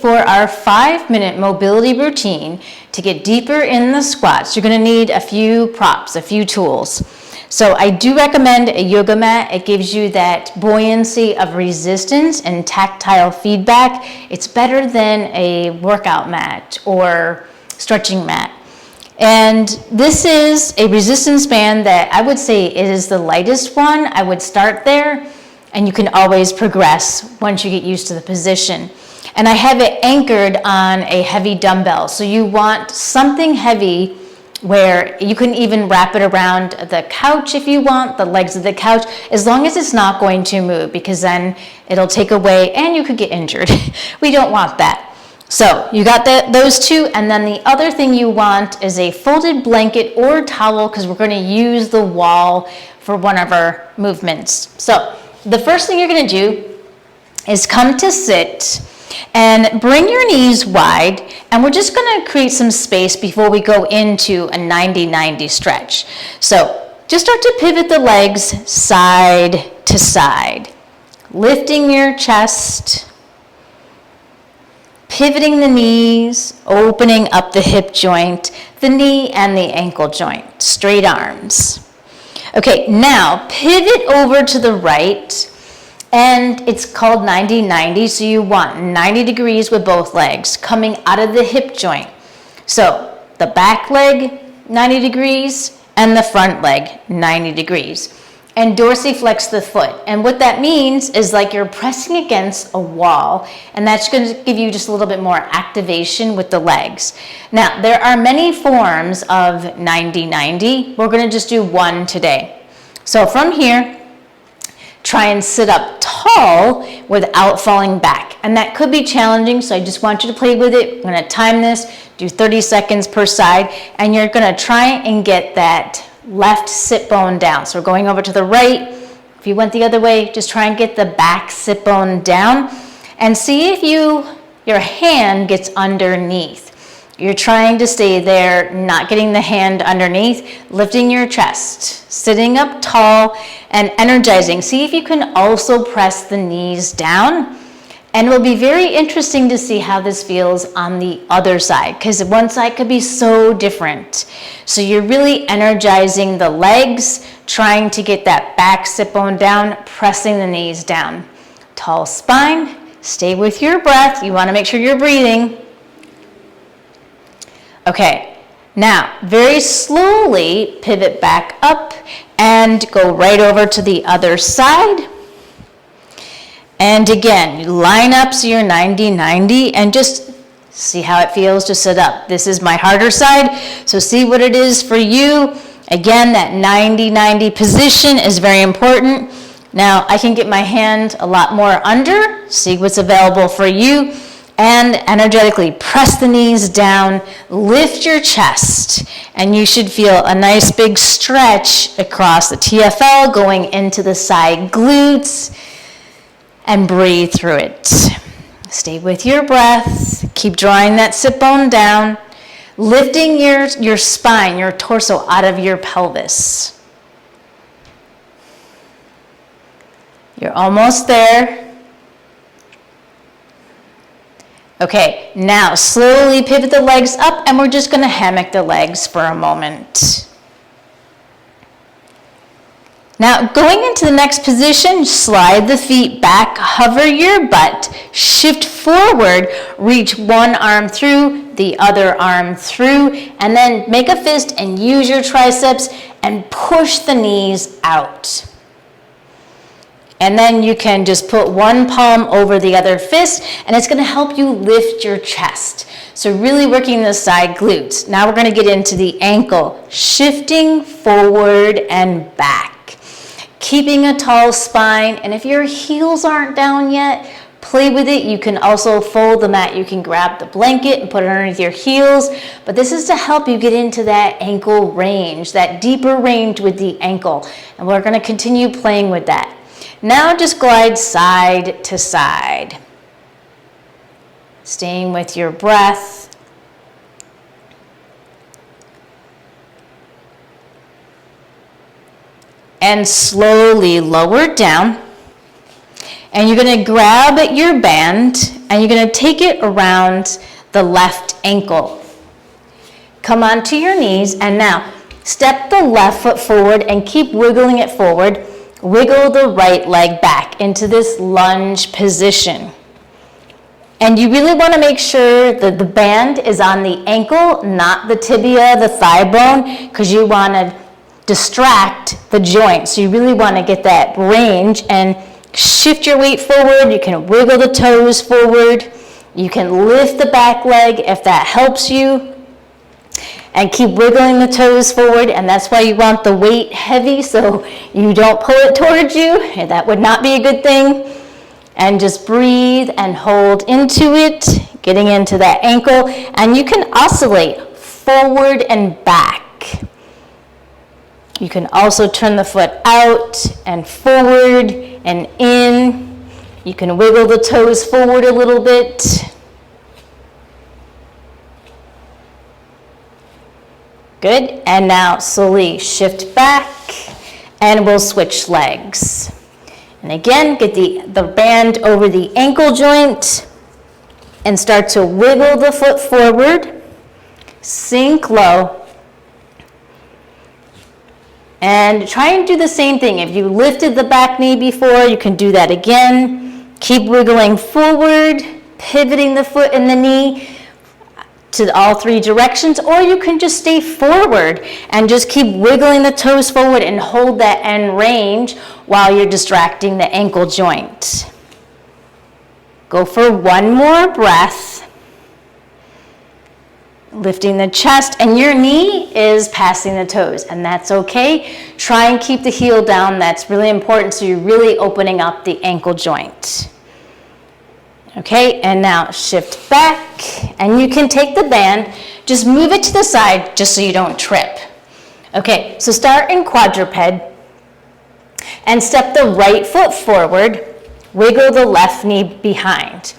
for our 5-minute mobility routine, to get deeper in the squats, you're going to need a few props, a few tools. So I do recommend a yoga mat. It gives you that buoyancy of resistance and tactile feedback. It's better than a workout mat or stretching mat. And this is a resistance band that I would say it is the lightest one. I would start there, and you can always progress once you get used to the position. And I have it anchored on a heavy dumbbell. So you want something heavy where you can even wrap it around the couch if you want, the legs of the couch, as long as it's not going to move, because then it'll take away and you could get injured. We don't want that. So you got those two, and then the other thing you want is a folded blanket or towel, because we're going to use the wall for one of our movements. So the first thing you're going to do is come to sit and bring your knees wide, and we're just going to create some space before we go into a 90-90 stretch. So just start to pivot the legs side to side, lifting your chest, pivoting the knees, opening up the hip joint, the knee and the ankle joint, straight arms. Okay, now pivot over to the right, and it's called 90-90, so you want 90 degrees with both legs coming out of the hip joint. So the back leg, 90 degrees, and the front leg, 90 degrees. And dorsiflex the foot. And what that means is like you're pressing against a wall, and that's going to give you just a little bit more activation with the legs. Now, there are many forms of 90-90. We're going to just do one today. So from here, try and sit up tall without falling back. And that could be challenging, so I just want you to play with it. We're going to time this, do 30 seconds per side, and you're going to try and get that left sit bone down. So we're going over to the right. If you went the other way, just try and get the back sit bone down, and see if your hand gets underneath. You're trying to stay there, not getting the hand underneath, lifting your chest, sitting up tall and energizing. See if you can also press the knees down. And it will be very interesting to see how this feels on the other side, because one side could be so different. So you're really energizing the legs, trying to get that back sit bone down, pressing the knees down. Tall spine, stay with your breath. You want to make sure you're breathing. Okay, now very slowly pivot back up and go right over to the other side. And again, line up so you're 90-90, and just see how it feels to sit up. This is my harder side, so see what it is for you. Again, that 90-90 position is very important. Now, I can get my hand a lot more under, see what's available for you, and energetically press the knees down, lift your chest, and you should feel a nice big stretch across the TFL going into the side glutes. And breathe through it. Stay with your breath. Keep drawing that sit bone down, lifting your spine, your torso out of your pelvis. You're almost there. Okay, now slowly pivot the legs up, and we're just going to hammock the legs for a moment. Now, going into the next position, slide the feet back, hover your butt, shift forward, reach one arm through, the other arm through, and then make a fist and use your triceps and push the knees out. And then you can just put one palm over the other fist, and it's going to help you lift your chest. So really working the side glutes. Now we're going to get into the ankle, shifting forward and back. Keeping a tall spine, and if your heels aren't down yet, play with it. You can also fold the mat. You can grab the blanket and put it underneath your heels, but this is to help you get into that ankle range, that deeper range with the ankle, and we're going to continue playing with that. Now just glide side to side, staying with your breath. And slowly lower down. And you're gonna grab your band and you're gonna take it around the left ankle. Come onto your knees and now step the left foot forward and keep wiggling it forward. Wiggle the right leg back into this lunge position. And you really want to make sure that the band is on the ankle, not the tibia, the thigh bone, because you want to distract the joint. So you really want to get that range and shift your weight forward. You can wiggle the toes forward. You can lift the back leg if that helps you. And keep wiggling the toes forward, and that's why you want the weight heavy so you don't pull it towards you. That would not be a good thing. And just breathe and hold into it, getting into that ankle. And you can oscillate forward and back. You can also turn the foot out and forward and in. You can wiggle the toes forward a little bit. Good, and now slowly shift back and we'll switch legs. And again, get the band over the ankle joint and start to wiggle the foot forward, sink low, and try and do the same thing. If you lifted the back knee before, you can do that again. Keep wiggling forward, pivoting the foot and the knee to all three directions, or you can just stay forward and just keep wiggling the toes forward and hold that end range while you're distracting the ankle joint. Go for one more breath. Lifting the chest, and your knee is passing the toes, and that's okay. Try and keep the heel down. That's really important, so you're really opening up the ankle joint. Okay, and now shift back, and you can take the band, just move it to the side just so you don't trip. Okay, so start in quadruped and step the right foot forward, wiggle the left knee behind.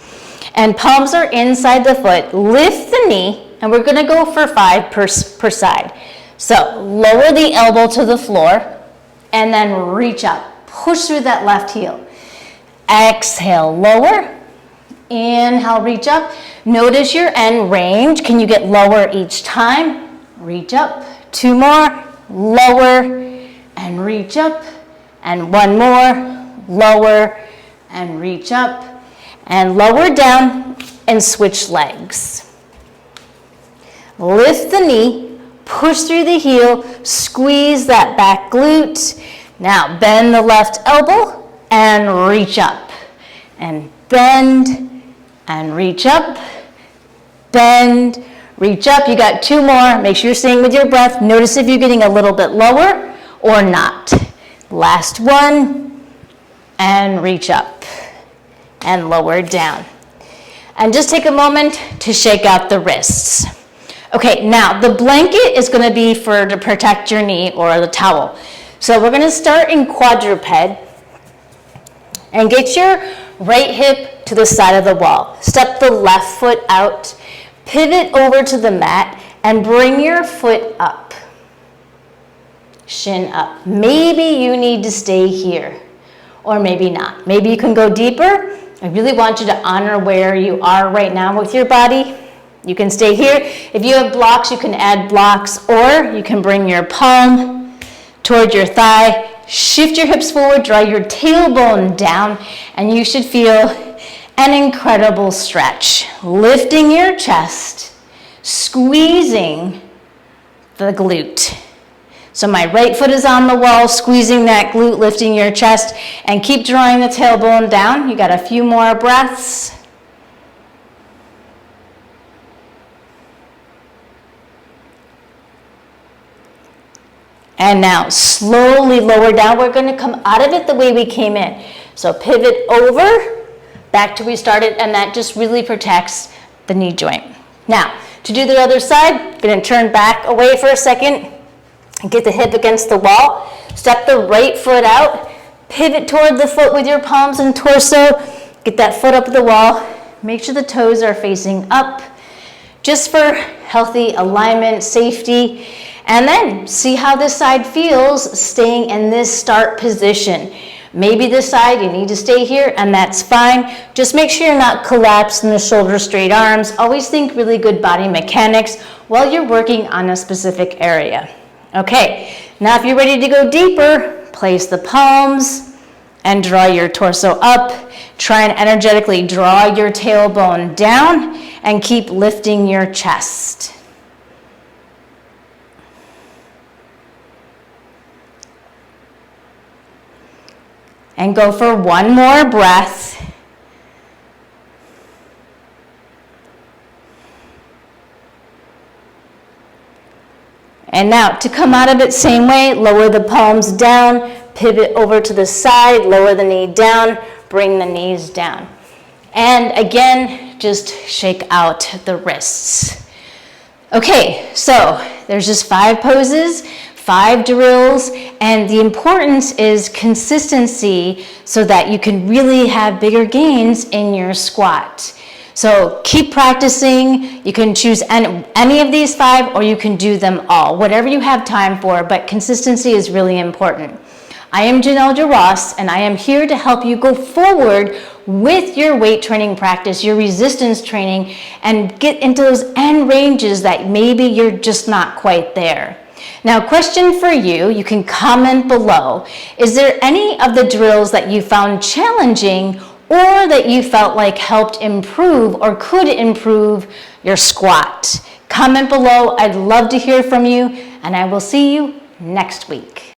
And palms are inside the foot, lift the knee, and we're gonna go for 5 per side. So lower the elbow to the floor, and then reach up, push through that left heel. Exhale, lower. Inhale, reach up. Notice your end range. Can you get lower each time? Reach up. 2 more. Lower and reach up. And 1 more. Lower and reach up. And lower down and switch legs. Lift the knee. Push through the heel. Squeeze that back glute. Now bend the left elbow and reach up. And bend and reach up, bend, reach up. You got 2 more. Make sure you're staying with your breath. Notice if you're getting a little bit lower or not. Last one, and reach up and lower down. And just take a moment to shake out the wrists. Okay, now the blanket is gonna be to protect your knee, or the towel. So we're gonna start in quadruped and get your right hip to the side of the wall. Step the left foot out, pivot over to the mat, and bring your foot up. Shin up. Maybe you need to stay here, or maybe not. Maybe you can go deeper. I really want you to honor where you are right now with your body. You can stay here. If you have blocks, you can add blocks, or you can bring your palm toward your thigh. Shift your hips forward, draw your tailbone down, and you should feel an incredible stretch. Lifting your chest, squeezing the glute. So my right foot is on the wall, squeezing that glute, lifting your chest, and keep drawing the tailbone down. You got a few more breaths. And now slowly lower down. We're going to come out of it the way we came in. So pivot over, back to where we started, and that just really protects the knee joint. Now, to do the other side, going to turn back away for a second and get the hip against the wall. Step the right foot out, pivot toward the foot with your palms and torso. Get that foot up the wall. Make sure the toes are facing up, just for healthy alignment, safety. And then see how this side feels staying in this start position. Maybe this side you need to stay here, and that's fine. Just make sure you're not collapsed in the shoulder, straight arms. Always think really good body mechanics while you're working on a specific area. Okay, now if you're ready to go deeper, place the palms and draw your torso up. Try and energetically draw your tailbone down and keep lifting your chest. And go for one more breath. And now to come out of it same way, lower the palms down, pivot over to the side, lower the knee down, bring the knees down. And again, just shake out the wrists. Okay, so there's just 5 poses, 5 drills, and the importance is consistency so that you can really have bigger gains in your squat. So keep practicing. You can choose any of these 5 or you can do them all, whatever you have time for, but consistency is really important. I am Janel and I am here to help you go forward with your weight training practice, your resistance training, and get into those end ranges that maybe you're just not quite there. Now, question for you, you can comment below. Is there any of the drills that you found challenging or that you felt like helped improve or could improve your squat? Comment below. I'd love to hear from you, and I will see you next week.